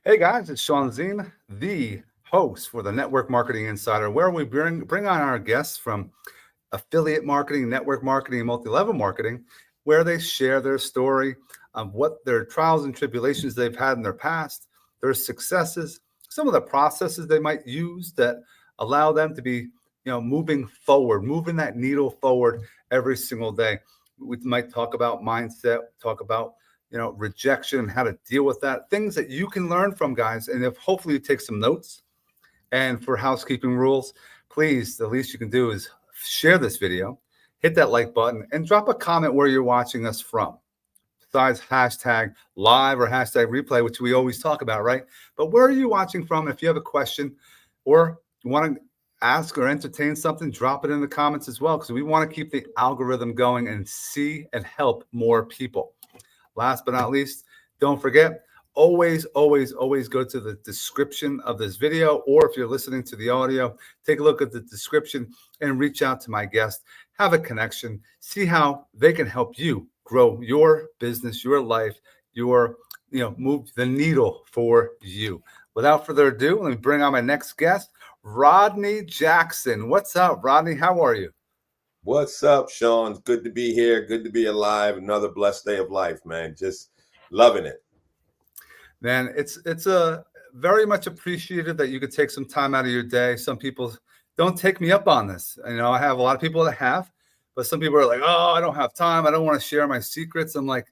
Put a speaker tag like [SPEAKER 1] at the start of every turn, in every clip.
[SPEAKER 1] Hey guys, it's Shawn Ziem, the host for the Network Marketing Insider, where we bring on our guests from affiliate marketing, network marketing, and multi-level marketing, where they share their story of what their trials and tribulations they've had in their past, their successes, some of the processes they might use that allow them to be, moving forward, moving that needle forward every single day. We might talk about mindset, talk about rejection and how to deal with that, things that you can learn from, guys. And if hopefully you take some notes. And for housekeeping rules, please, the least you can do is share this video, hit that like button, and drop a comment where you're watching us from. Besides hashtag live or hashtag replay, which we always talk about, right? But where are you watching from? If you have a question or you want to ask or entertain something, drop it in the comments as well, because we want to keep the algorithm going and see and help more people. Last but not least, don't forget, always go to the description of this video, or if you're listening to the audio, take a look at the description and reach out to my guest, have a connection, see how they can help you grow your business, your life, move the needle for you. Without further ado, let me bring on my next guest, Rodney Jackson. What's up, Rodney? How are you?
[SPEAKER 2] What's up, Shawn? Good to be here. Good to be alive. Another blessed day of life, man. Just loving it.
[SPEAKER 1] Man, it's a very much appreciated that you could take some time out of your day. Some people don't take me up on this. I have a lot of people that have, but some people are like, "Oh, I don't have time. I don't want to share my secrets." I'm like,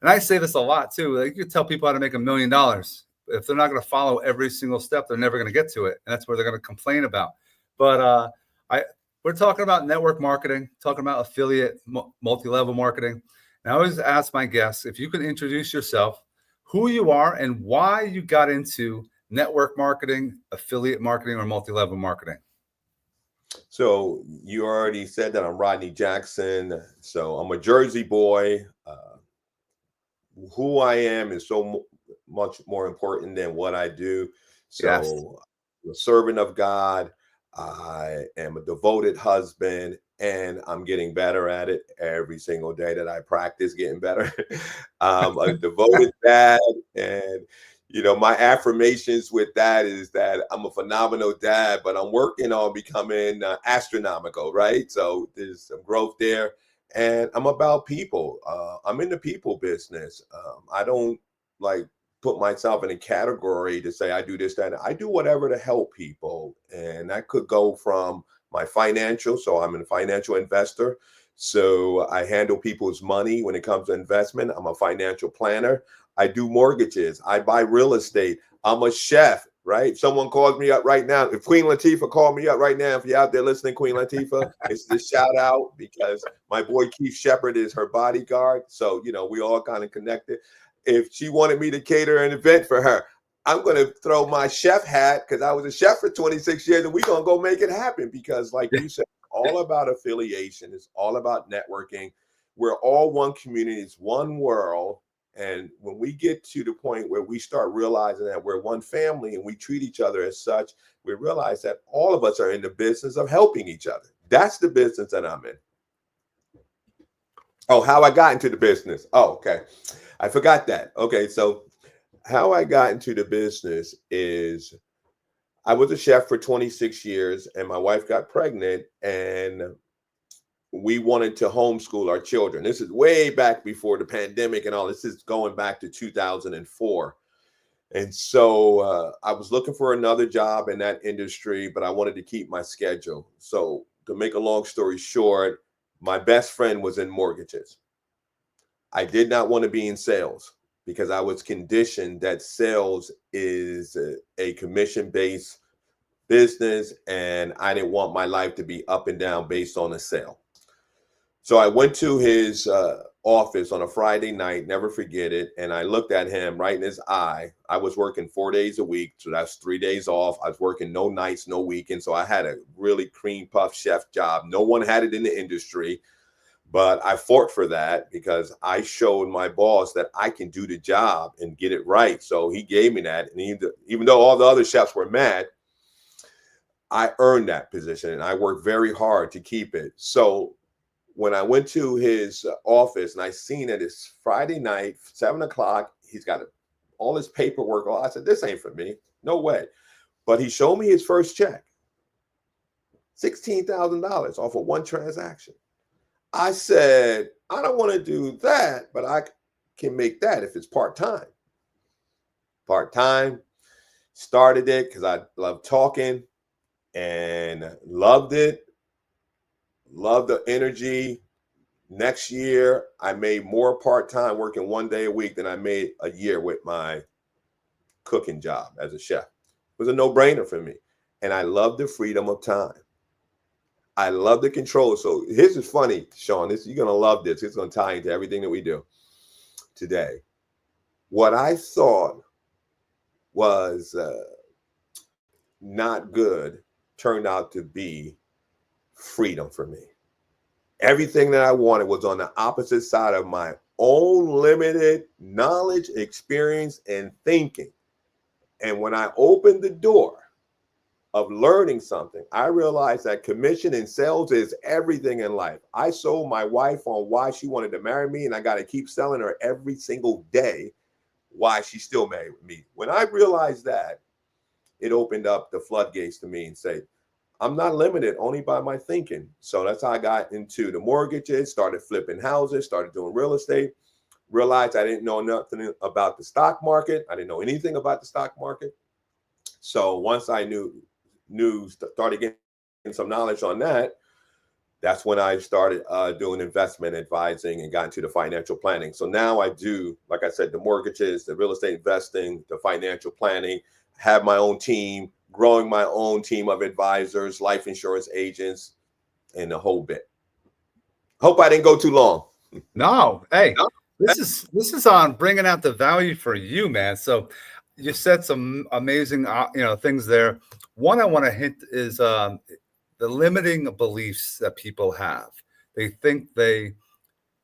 [SPEAKER 1] and I say this a lot too. Like, you tell people how to make $1 million. If they're not going to follow every single step, they're never going to get to it, and that's where they're going to complain about. But I we're talking about network marketing, talking about affiliate, multi-level marketing. And I always ask my guests if you can introduce yourself, who you are, and why you got into network marketing, affiliate marketing, or multi-level marketing.
[SPEAKER 2] So you already said that I'm Rodney Jackson. So I'm a Jersey boy. Who I am is much more important than what I do.
[SPEAKER 1] Yes.
[SPEAKER 2] So I'm a servant of God. I am a devoted husband, and I'm getting better at it every single day that I practice getting better. I'm a devoted dad, and my affirmations with that is that I'm a phenomenal dad, but I'm working on becoming astronomical, right? So there's some growth there, and I'm about people. I'm in the people business. I don't like put myself in a category to say I do this, that. I do whatever to help people. And that could go from my financial. So I'm a financial investor. So I handle people's money when it comes to investment. I'm a financial planner. I do mortgages. I buy real estate. I'm a chef, right? If someone calls me up right now, if Queen Latifah called me up right now, if you're out there listening, Queen Latifah, it's the shout out because my boy Keith Shepard is her bodyguard. So, we all kind of connected. If she wanted me to cater an event for her, I'm going to throw my chef hat because I was a chef for 26 years, and we're going to go make it happen because, like you said, it's all about affiliation. It's all about networking. We're all one community. It's one world. And when we get to the point where we start realizing that we're one family and we treat each other as such, we realize that all of us are in the business of helping each other. That's the business that I'm in. Oh, how I got into the business. Oh, okay. I forgot that. Okay, so how I got into the business is I was a chef for 26 years and my wife got pregnant and we wanted to homeschool our children. This is way back before the pandemic and all. This is going back to 2004. And so I was looking for another job in that industry, but I wanted to keep my schedule. So to make a long story short, my best friend was in mortgages. I did not want to be in sales because I was conditioned that sales is a commission-based business, and I didn't want my life to be up and down based on a sale. So I went to his office on a Friday night, never forget it, and I looked at him right in his eye. I was working 4 days a week, so that's 3 days off. I was working no nights, no weekends, so I had a really cream puff chef job. No one had it in the industry. But I fought for that because I showed my boss that I can do the job and get it right. So he gave me that. And even though all the other chefs were mad, I earned that position and I worked very hard to keep it. So when I went to his office and I seen that it's Friday night, 7 o'clock, he's got a all this paperwork. I said, this ain't for me. No way. But he showed me his first check, $16,000 off of one transaction. I said, I don't want to do that, but I can make that if it's part-time. Part-time, started it because I love talking and loved it. Loved the energy. Next year, I made more part-time working 1 day a week than I made a year with my cooking job as a chef. It was a no-brainer for me. And I love the freedom of time. I love the control. So here's what's funny, Shawn. You're going to love this. It's going to tie into everything that we do today. What I thought was not good turned out to be freedom for me. Everything that I wanted was on the opposite side of my own limited knowledge, experience, and thinking. And when I opened the door of learning something, I realized that commission and sales is everything in life. I sold my wife on why she wanted to marry me, and I got to keep selling her every single day why she's still married with me. When I realized that, it opened up the floodgates to me and said, I'm not limited only by my thinking. So that's how I got into the mortgages, started flipping houses, started doing real estate, realized I didn't know nothing about the stock market. I didn't know anything about the stock market. So once I started getting some knowledge on that, that's when I started doing investment advising and got into the financial planning. So now I do, like I said, the mortgages, the real estate investing, the financial planning, have my own team, growing my own team of advisors, life insurance agents, and the whole bit. Hope I didn't go too long.
[SPEAKER 1] No, hey, this is on bringing out the value for you, man. So you said some amazing, things there. One I want to hint is the limiting beliefs that people have. They think they,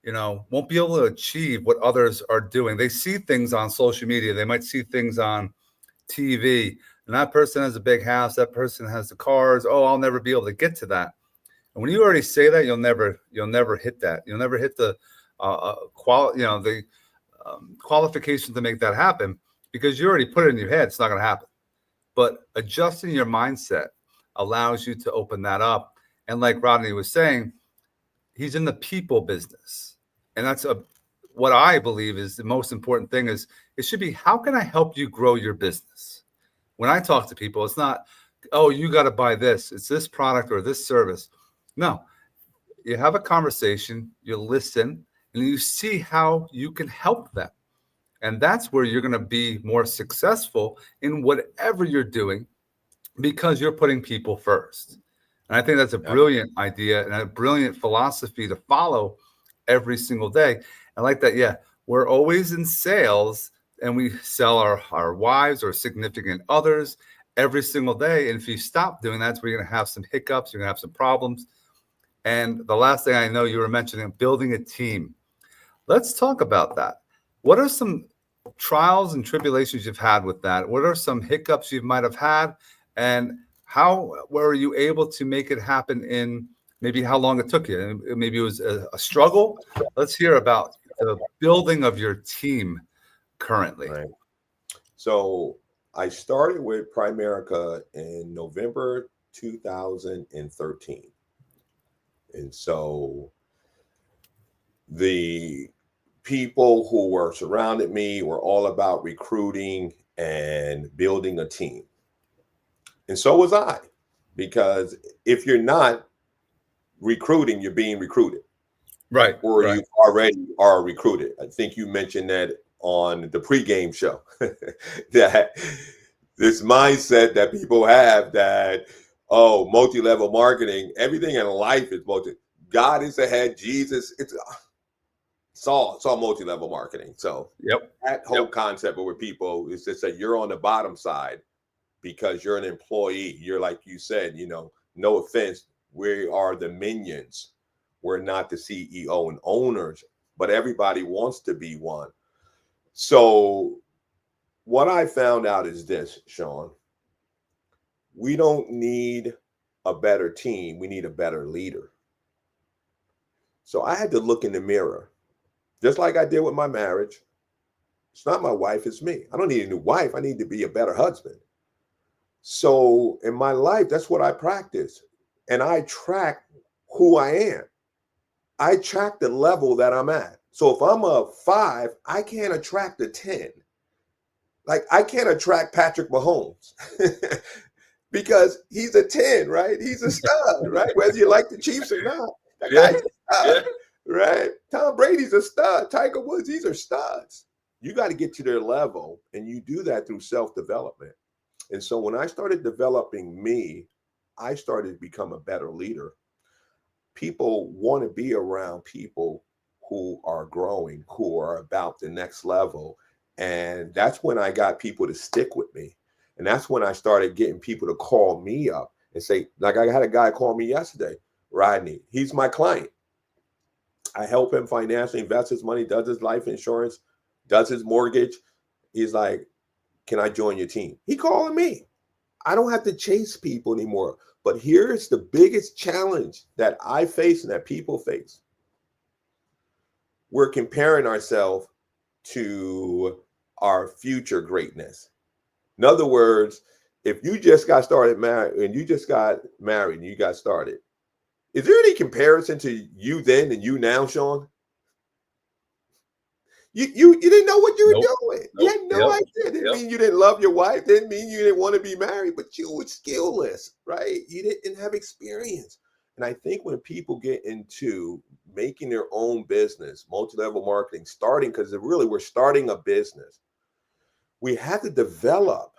[SPEAKER 1] won't be able to achieve what others are doing. They see things on social media. They might see things on TV, and that person has a big house. That person has the cars. Oh, I'll never be able to get to that. And when you already say that, you'll never hit that. You'll never hit the qualification to make that happen, because you already put it in your head. It's not going to happen. But adjusting your mindset allows you to open that up. And like Rodney was saying, he's in the people business. And that's what I believe is the most important thing. Is it should be, how can I help you grow your business? When I talk to people, it's not, oh, you got to buy this. It's this product or this service. No, you have a conversation, you listen, and you see how you can help them. And that's where you're going to be more successful in whatever you're doing, because you're putting people first. And I think that's a brilliant idea and a brilliant philosophy to follow every single day. I like that. Yeah, we're always in sales, and we sell our wives or significant others every single day. And if you stop doing that, we're going to have some hiccups. You're going to have some problems. And the last thing I know, you were mentioning building a team. Let's talk about that. What are some trials and tribulations you've had with that? What are some hiccups you might have had? And how were you able to make it happen in maybe how long it took you? Maybe it was a struggle. Let's hear about the building of your team currently.
[SPEAKER 2] Right. So I started with Primerica in November 2013. And so the people who were surrounding me were all about recruiting and building a team. And so was I, because if you're not recruiting, you're being recruited.
[SPEAKER 1] Right.
[SPEAKER 2] Or you already are recruited. I think you mentioned that on the pregame show, that this mindset that people have that, oh, multi-level marketing, everything in life is multi. God is ahead. Jesus, it's all multi-level marketing. So that whole concept where people is just that you're on the bottom side because you're an employee. You're, like you said, no offense, we are the minions. We're not the CEO and owners, but everybody wants to be one. So what I found out is this, Shawn. We don't need a better team. We need a better leader. So I had to look in the mirror, just like I did with my marriage. It's not my wife, it's me. I don't need a new wife. I need to be a better husband. So in my life, that's what I practice. And I track who I am. I track the level that I'm at. So if I'm a 5, I can't attract a 10. Like I can't attract Patrick Mahomes because he's a 10, right? He's a stud, right? Whether you like the Chiefs or not, that
[SPEAKER 1] Yeah.
[SPEAKER 2] guy's a stud, right? Tom Brady's a stud. Tiger Woods, these are studs. You got to get to their level, and you do that through self-development. And so when I started developing me, I started to become a better leader. People want to be around people who are growing, who are about the next level. And that's when I got people to stick with me. And that's when I started getting people to call me up and say, like I had a guy call me yesterday, Rodney, he's my client. I help him financially invest his money, does his life insurance, does his mortgage. He's like, can I join your team? He calling me. I don't have to chase people anymore. But here's the biggest challenge that I face and that people face. We're comparing ourselves to our future greatness. In other words, if you just got started married and you just got married and you got started, is there any comparison to you then and you now, Shawn? You didn't know what you were doing. You had no idea. Didn't mean you didn't love your wife. Didn't mean you didn't want to be married, but you were skillless, right? You didn't have experience. And I think when people get into making their own business, multi-level marketing, starting, because really we're starting a business, we have to develop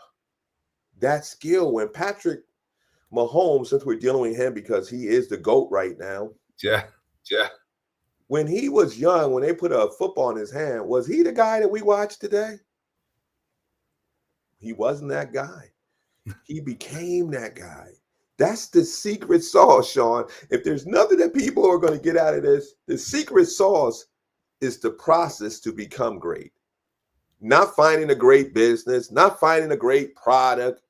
[SPEAKER 2] that skill. When Patrick Mahomes, since we're dealing with him because he is the GOAT right now.
[SPEAKER 1] Yeah.
[SPEAKER 2] When he was young, when they put a football in his hand, was he the guy that we watch today? He wasn't that guy. He became that guy. That's the secret sauce, Shawn. If there's nothing that people are going to get out of this, the secret sauce is the process to become great. Not finding a great business, not finding a great product.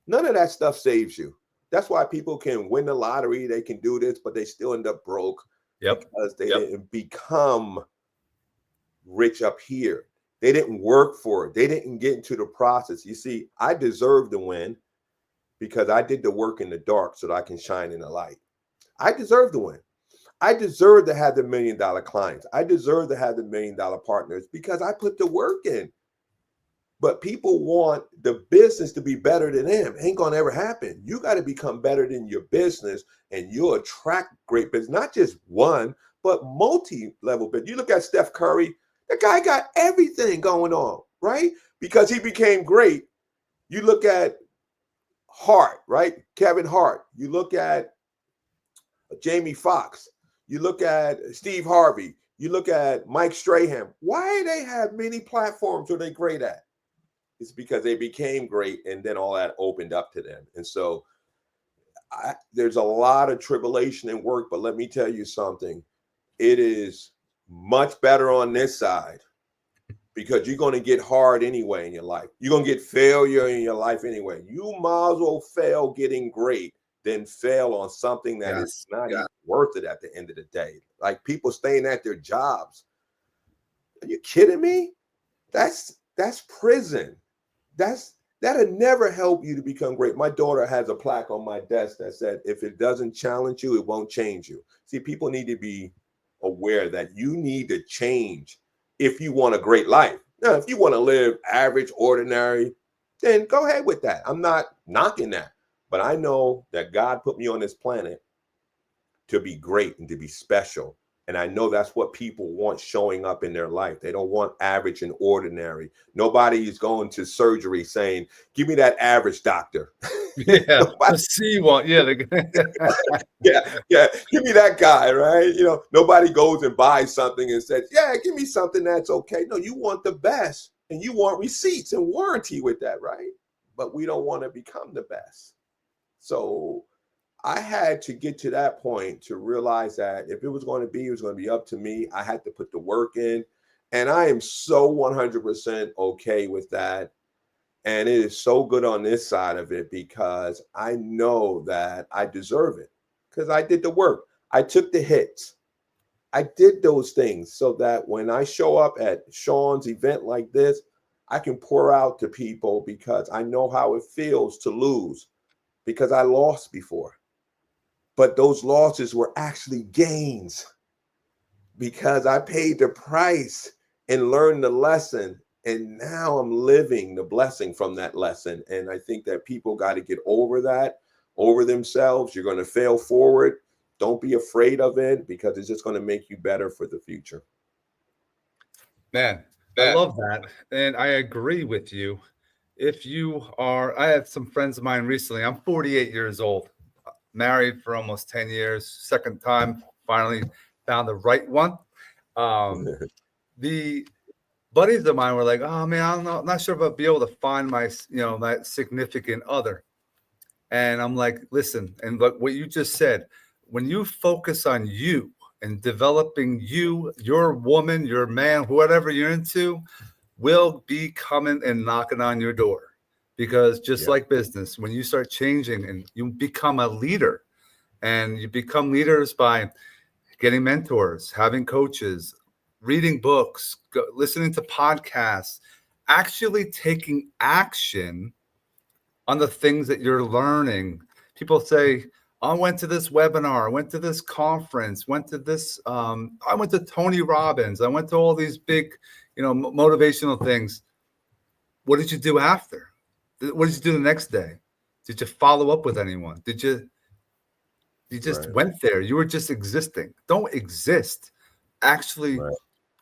[SPEAKER 2] None of that stuff saves you. That's why people can win the lottery, they can do this, but they still end up broke. Because they didn't become rich up here. They didn't work for it. They didn't get into the process. You see, I deserve to win because I did the work in the dark so that I can shine in the light. I deserve to win. I deserve to have the $1 million clients. I deserve to have the $1 million partners because I put the work in. But people want the business to be better than them. Ain't gonna ever happen. You got to become better than your business, and you'll attract great business. Not just one, but multi-level business. You look at Steph Curry. The guy got everything going on, right? Because he became great. You look at Hart, right? Kevin Hart. You look at Jamie Foxx. You look at Steve Harvey. You look at Mike Strahan. Why do they have many platforms where they're great at? It's because they became great and then all that opened up to them. And so there's a lot of tribulation and work, but let me tell you something. It is much better on this side because you're going to get hard anyway in your life. You're going to get failure in your life anyway. You might as well fail getting great than fail on something that is not even worth it at the end of the day. Like people staying at their jobs. Are you kidding me? That's prison. That'll never help you to become great. My daughter has a plaque on my desk that said, if it doesn't challenge you, it won't change you. See, people need to be aware that you need to change if you want a great life. Now, if you want to live average, ordinary, then go ahead with that. I'm not knocking that. But I know that God put me on this planet to be great and to be special. And I know that's what people want showing up in their life. They don't want average and ordinary. Nobody is going to surgery saying, give me that average doctor.
[SPEAKER 1] Yeah. The C one. Yeah.
[SPEAKER 2] Yeah. Give me that guy, right? You know, nobody goes and buys something and says, yeah, give me something that's okay. No, you want the best and you want receipts and warranty with that, right? But we don't want to become the best. So I had to get to that point to realize that if it was going to be, it was going to be up to me. I had to put the work in. And I am so 100% okay with that. And it is so good on this side of it because I know that I deserve it because I did the work. I took the hits. I did those things so that when I show up at Shawn's event like this, I can pour out to people because I know how it feels to lose, because I lost before. But those losses were actually gains because I paid the price and learned the lesson. And now I'm living the blessing from that lesson. And I think that people got to get over that, over themselves. You're going to fail forward. Don't be afraid of it, because it's just going to make you better for the future.
[SPEAKER 1] Man, I love that. And I agree with you. If you are, I have some friends of mine recently. I'm 48 years old, married for almost 10 years, second time, finally found the right one. The buddies of mine were like, "Oh man, I don't know, I'm not sure if I'll be able to find my, my significant other." And I'm like, "Listen, and look what you just said. When you focus on you and developing you, your woman, your man, whatever you're into, will be coming and knocking on your door." Because just like business, when you start changing and you become a leader, and you become leaders by getting mentors, having coaches, reading books, listening to podcasts, actually taking action on the things that you're learning. People say, I went to this webinar, I went to this conference, went to this, I went to Tony Robbins, I went to all these big, motivational things. What did you do after? What did you do the next day? Did you follow up with anyone? You just went there. You were just existing. Don't exist. Actually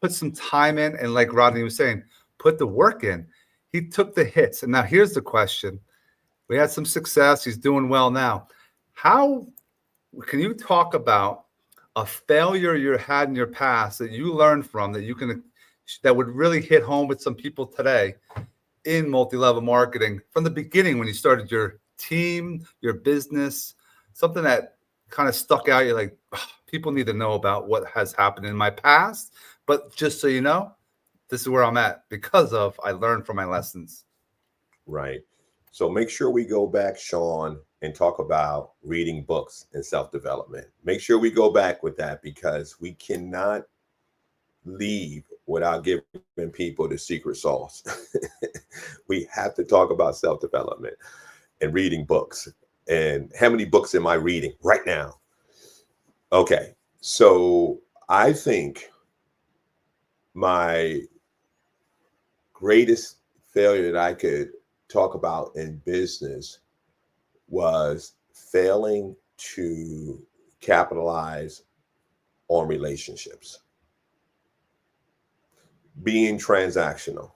[SPEAKER 1] put some time in. And like Rodney was saying, put the work in. He took the hits. And now here's the question. We had some success. He's doing well now. How can you talk about a failure you had in your past that you learned from that would really hit home with some people today in multi-level marketing from the beginning when you started your team, your business, something that kind of stuck out? You're like, people need to know about what has happened in my past, but just so you know, this is where I'm at because of I learned from my lessons.
[SPEAKER 2] Right. So make sure we go back, Shawn, and talk about reading books and self-development. Make sure we go back with that, because we cannot leave without giving people the secret sauce. We have to talk about self-development and reading books. And how many books am I reading right now? Okay. So I think my greatest failure that I could talk about in business was failing to capitalize on relationships, being transactional.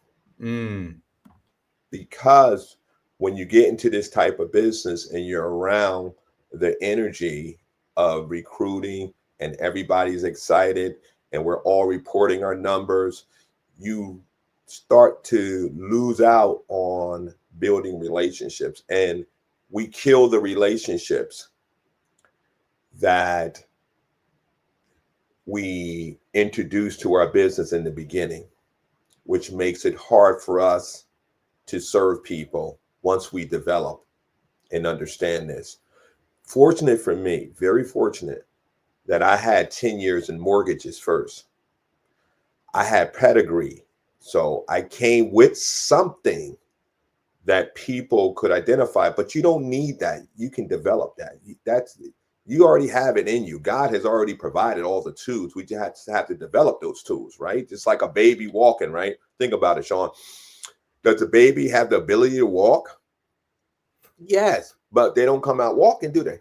[SPEAKER 2] Because when you get into this type of business and you're around the energy of recruiting and everybody's excited and we're all reporting our numbers, you start to lose out on building relationships. And we kill the relationships that we introduce to our business in the beginning, which makes it hard for us to serve people once we develop and understand this. Fortunate for me, very fortunate, that I had 10 years in mortgages first. I had pedigree. So I came with something that people could identify, but you don't need that. You can develop that. You already have it in you. God has already provided all the tools. We just have to develop those tools, right? Just like a baby walking, right? Think about it, Shawn. Does a baby have the ability to walk? Yes, but they don't come out walking, do they?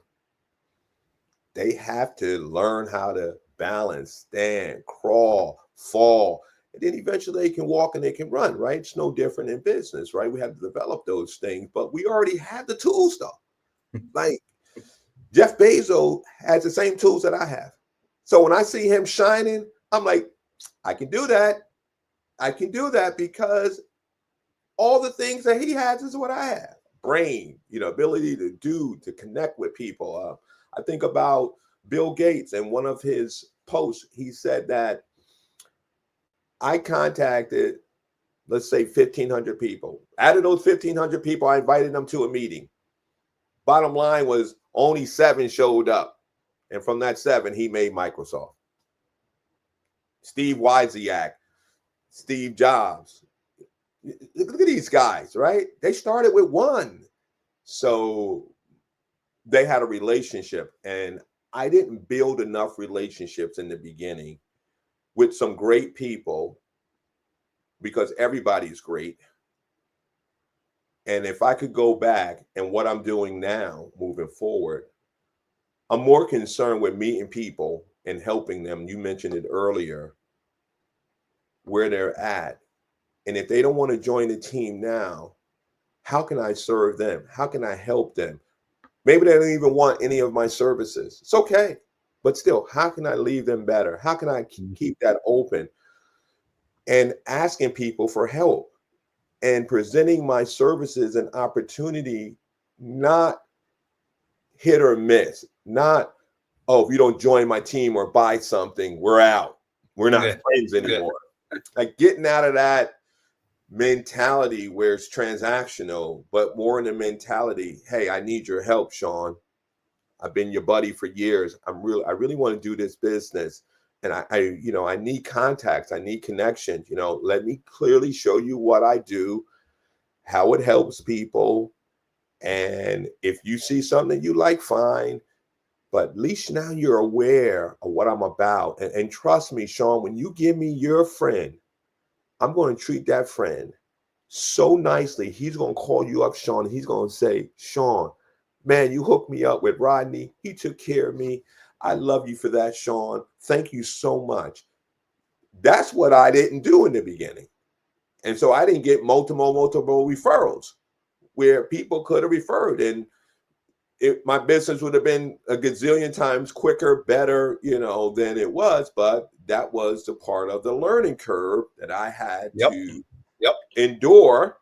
[SPEAKER 2] They have to learn how to balance, stand, crawl, fall, and then eventually they can walk and they can run, right? It's no different in business, right? We have to develop those things, but we already have the tools though. Like Jeff Bezos has the same tools that I have. So when I see him shining, I'm like, I can do that. I can do that because all the things that he has is what I have. Brain, ability to connect with people. I think about Bill Gates, and one of his posts, he said that I contacted, let's say 1,500 people. Out of those 1,500 people, I invited them to a meeting. Bottom line was only 7 showed up. And from that 7, he made Microsoft. Steve Wozniak, Steve Jobs, Look at these guys, right? They started with one. So they had a relationship, and I didn't build enough relationships in the beginning with some great people because everybody's great. And if I could go back and what I'm doing now moving forward, I'm more concerned with meeting people and helping them. You mentioned it earlier, where they're at. And if they don't want to join the team now, how can I serve them? How can I help them? Maybe they don't even want any of my services. It's okay. But still, how can I leave them better? How can I keep that open? And asking people for help and presenting my services and opportunity, not hit or miss, not, oh, if you don't join my team or buy something, we're out. We're not friends anymore. Like getting out of that mentality where it's transactional, but more in the mentality, hey, I need your help, Shawn. I've been your buddy for years. I really want to do this business. And I need contacts. I need connections. Let me clearly show you what I do, how it helps people. And if you see something you like, fine. But at least now you're aware of what I'm about. And trust me, Shawn, when you give me your friend, I'm going to treat that friend so nicely. He's going to call you up, Shawn. He's going to say, Shawn, man, you hooked me up with Rodney. He took care of me. I love you for that, Shawn. Thank you so much. That's what I didn't do in the beginning. And so I didn't get multiple referrals where people could have referred. And my business would have been a gazillion times quicker, better, than it was. But that was the part of the learning curve that I had to endure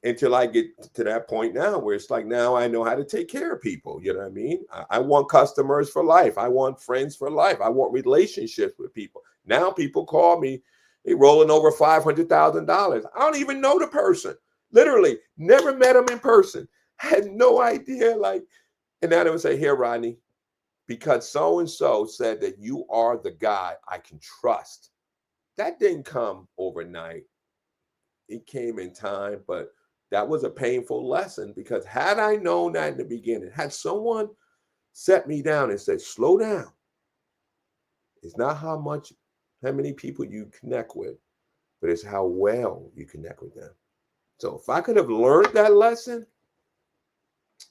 [SPEAKER 2] until I get to that point now where it's like, now I know how to take care of people. You know what I mean? I want customers for life. I want friends for life. I want relationships with people. Now people call me, they rolling over $500,000. I don't even know the person. Literally, never met them in person. Had no idea. And now they would say, here, Rodney, because so-and-so said that you are the guy I can trust. That didn't come overnight. It came in time, but that was a painful lesson, because had I known that in the beginning, had someone set me down and said, slow down. It's not how many people you connect with, but it's how well you connect with them. So if I could have learned that lesson,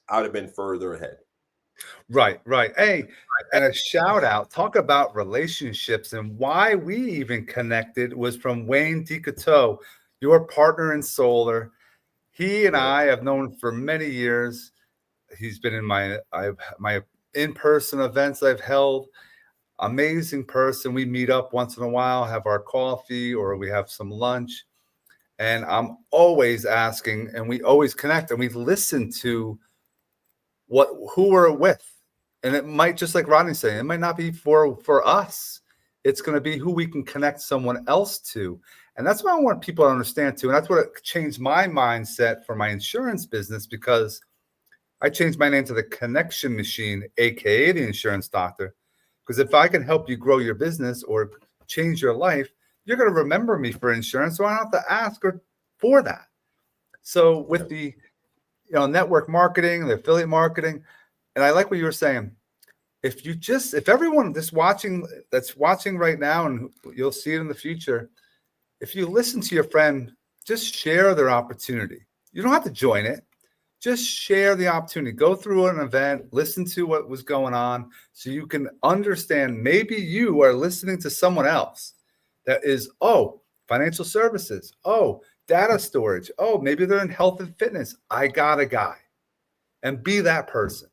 [SPEAKER 2] I would have been further ahead.
[SPEAKER 1] Right. Hey, and a shout out, talk about relationships, and why we even connected was from Wayne DeCoteau, your partner in solar. He and I have known for many years. He's been in my in-person events I've held. Amazing person. We meet up once in a while, have our coffee, or we have some lunch. And I'm always asking, and we always connect, and we listen to who we're with. And it might, just like Rodney's saying, it might not be for us. It's going to be who we can connect someone else to. And that's what I want people to understand too. And that's what changed my mindset for my insurance business, because I changed my name to the Connection Machine, AKA the Insurance Doctor. Because if I can help you grow your business or change your life, you're going to remember me for insurance. So I don't have to ask for that. So with the network marketing, the affiliate marketing, and I like what you were saying. If everyone that's watching right now, and you'll see it in the future, if you listen to your friend, just share their opportunity. You don't have to join it. Just share the opportunity. Go through an event, listen to what was going on, so you can understand. Maybe you are listening to someone else that is, financial services. Data storage. Maybe they're in health and fitness. I got a guy. And be that person.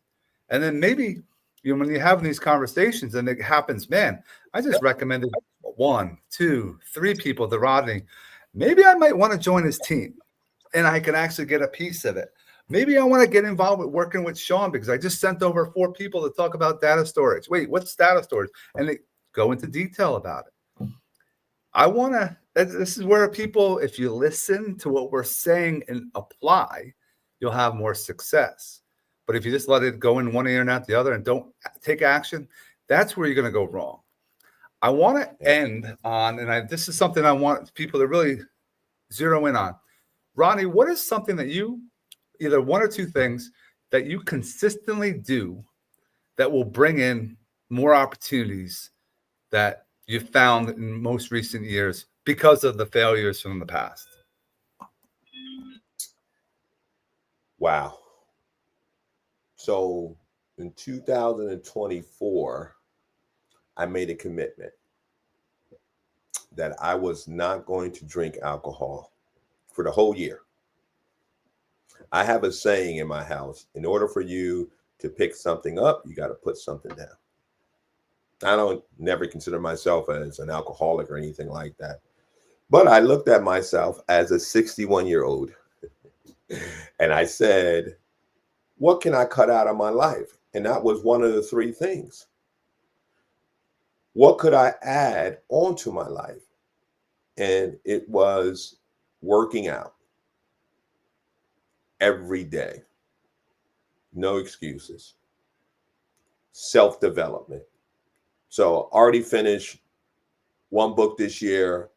[SPEAKER 1] And then maybe when you're having these conversations and it happens, man, I just recommended 1, 2, 3 people to Rodney. Maybe I might want to join his team and I can actually get a piece of it. Maybe I want to get involved with working with Shawn, because I just sent over 4 people to talk about data storage. Wait, what's data storage? And they go into detail about it. This is where people, if you listen to what we're saying and apply, you'll have more success. But if you just let it go in one ear and out the other and don't take action, that's where you're going to go wrong. I want to end on, and this is something I want people to really zero in on. Rodney, what is something that you, either one or two things that you consistently do that will bring in more opportunities that you found in most recent years because of the failures from the past?
[SPEAKER 2] Wow. So in 2024, I made a commitment that I was not going to drink alcohol for the whole year. I have a saying in my house: in order for you to pick something up, you got to put something down. I don't never consider myself as an alcoholic or anything like that. But I looked at myself as a 61-year-old and I said, what can I cut out of my life? And that was one of the three things. What could I add onto my life? And it was working out every day. No excuses. Self-development. So already finished one book this year,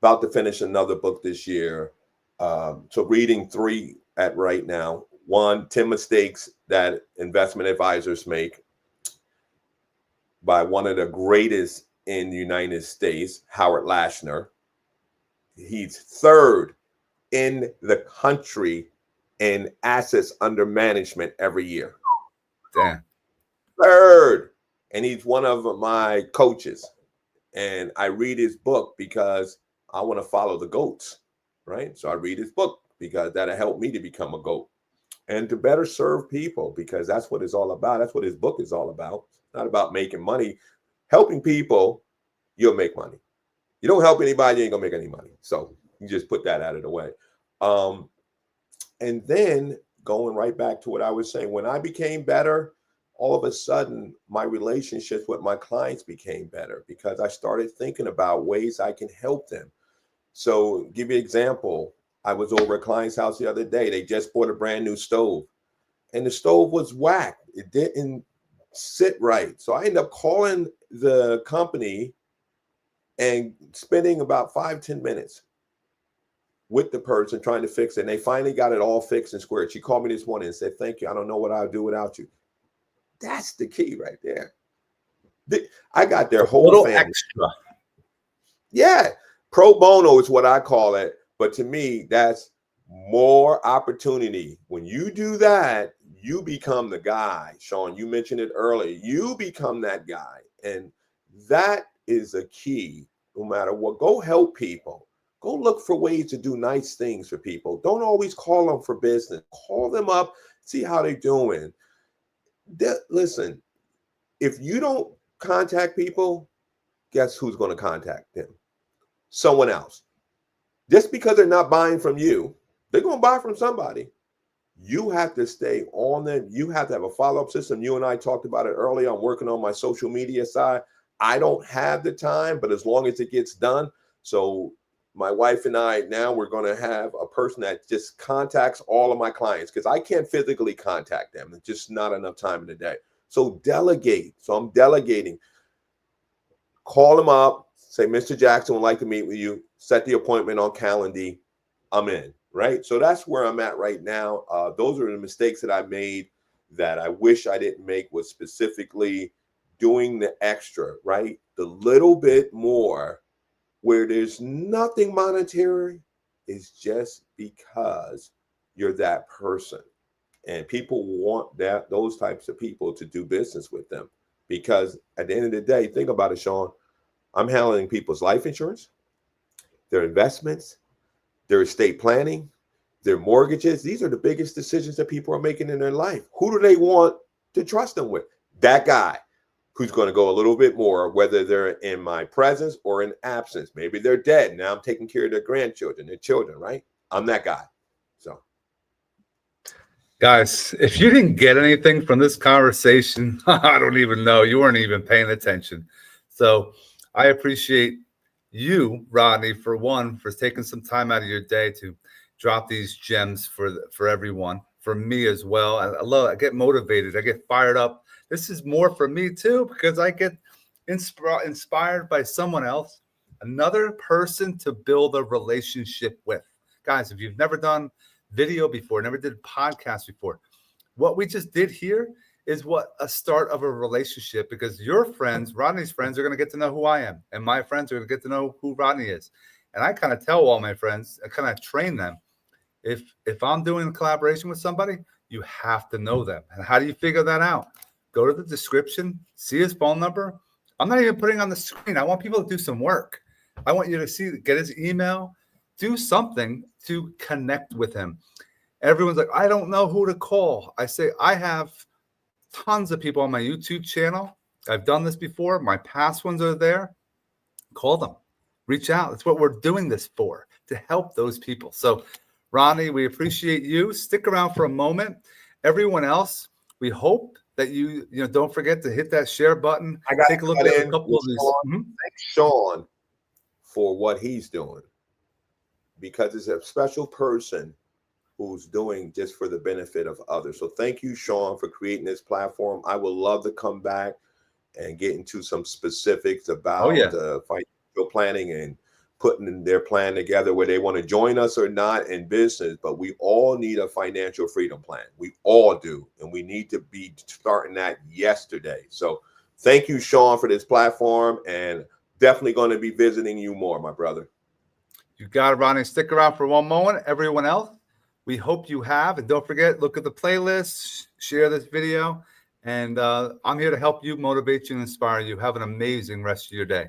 [SPEAKER 2] about to finish another book this year. So reading 3 at right now. 1, 10 mistakes that investment advisors make, by one of the greatest in the United States, Howard Lashner. He's 3rd in the country in assets under management every year.
[SPEAKER 1] Damn.
[SPEAKER 2] 3rd. And he's one of my coaches. And I read his book because I want to follow the goats, right? So I read his book because that'll help me to become a goat and to better serve people, because that's what it's all about. That's what his book is all about. It's not about making money. Helping people, you'll make money. You don't help anybody, you ain't gonna make any money. So you just put that out of the way. And then going right back to what I was saying, when I became better, all of a sudden my relationships with my clients became better because I started thinking about ways I can help them. So give you an example. I was over at a client's house the other day. They just bought a brand new stove and the stove was whacked. It didn't sit right. So I ended up calling the company and spending about 5-10 minutes with the person trying to fix it. And they finally got it all fixed and squared. She called me this morning and said, thank you. I don't know what I'll do without you. That's the key right there. I got their whole family.
[SPEAKER 1] Extra.
[SPEAKER 2] Yeah. Pro bono is what I call it. But to me, that's more opportunity. When you do that, you become the guy. Shawn, you mentioned it earlier. You become that guy. And that is a key. No matter what, go help people. Go look for ways to do nice things for people. Don't always call them for business. Call them up, see how they're doing. Listen, if you don't contact people, guess who's going to contact them? Someone else. Just because they're not buying from you, they're going to buy from somebody. You have to stay on them. You have to have a follow-up system. You and I talked about it earlier. I'm working on my social media side. I don't have the time, but as long as it gets done. So my wife and I, now we're going to have a person that just contacts all of my clients because I can't physically contact them. It's just not enough time in the day. So delegate. So I'm delegating. Call them up. Say, Mr. Jackson would like to meet with you. Set the appointment on Calendly. I'm in, right? So that's where I'm at right now. Those are the mistakes that I made that I wish I didn't make, was specifically doing the extra, right? The little bit more where there's nothing monetary, is just because you're that person. And people want those types of people to do business with them. Because at the end of the day, think about it, Shawn. I'm handling people's life insurance, their investments, their estate planning, their mortgages. These are the biggest decisions that people are making in their life. Who do they want to trust them with? That guy who's going to go a little bit more, whether they're in my presence or in absence. Maybe they're dead. Now I'm taking care of their grandchildren, their children, right? I'm that guy. So,
[SPEAKER 1] guys, if you didn't get anything from this conversation, I don't even know. You weren't even paying attention. So I appreciate you, Rodney, for taking some time out of your day to drop these gems for everyone, for me as well. I love it. I get motivated. I get fired up. This is more for me too, because I get inspired by someone else, another person to build a relationship with. guys, if you've never done video before, never did podcast before, what we just did here is what a start of a relationship, because your friends, Rodney's friends, are going to get to know who I am, and my friends are going to get to know who Rodney is. And I kind of tell all my friends, I kind of train them. If I'm doing a collaboration with somebody, you have to know them. And how do you figure that out? Go to the description, see his phone number. I'm not even putting on the screen. I want people to do some work. I want you to see, get his email, do something to connect with him. Everyone's like, I don't know who to call. I say, I have tons of people on my YouTube channel. I've done this before. My past ones are there. Call them. Reach out. That's what we're doing this for, to help those people. So, Rodney, we appreciate you. Stick around for a moment. Everyone else, we hope that you don't forget to hit that share button.
[SPEAKER 2] I got
[SPEAKER 1] Take a look at a couple of these.
[SPEAKER 2] Thanks, Shawn, for what he's doing, because it's a special person who's doing just for the benefit of others. So thank you, Shawn, for creating this platform. I would love to come back and get into some specifics about financial planning and putting their plan together, where they want to join us or not in business. But we all need a financial freedom plan. We all do. And we need to be starting that yesterday. So thank you, Shawn, for this platform, and definitely going to be visiting you more, my brother.
[SPEAKER 1] You got it, Rodney. Stick around for one moment. Everyone else, we hope you have. And don't forget, look at the playlist, share this video. And I'm here to help you, motivate you, and inspire you. Have an amazing rest of your day.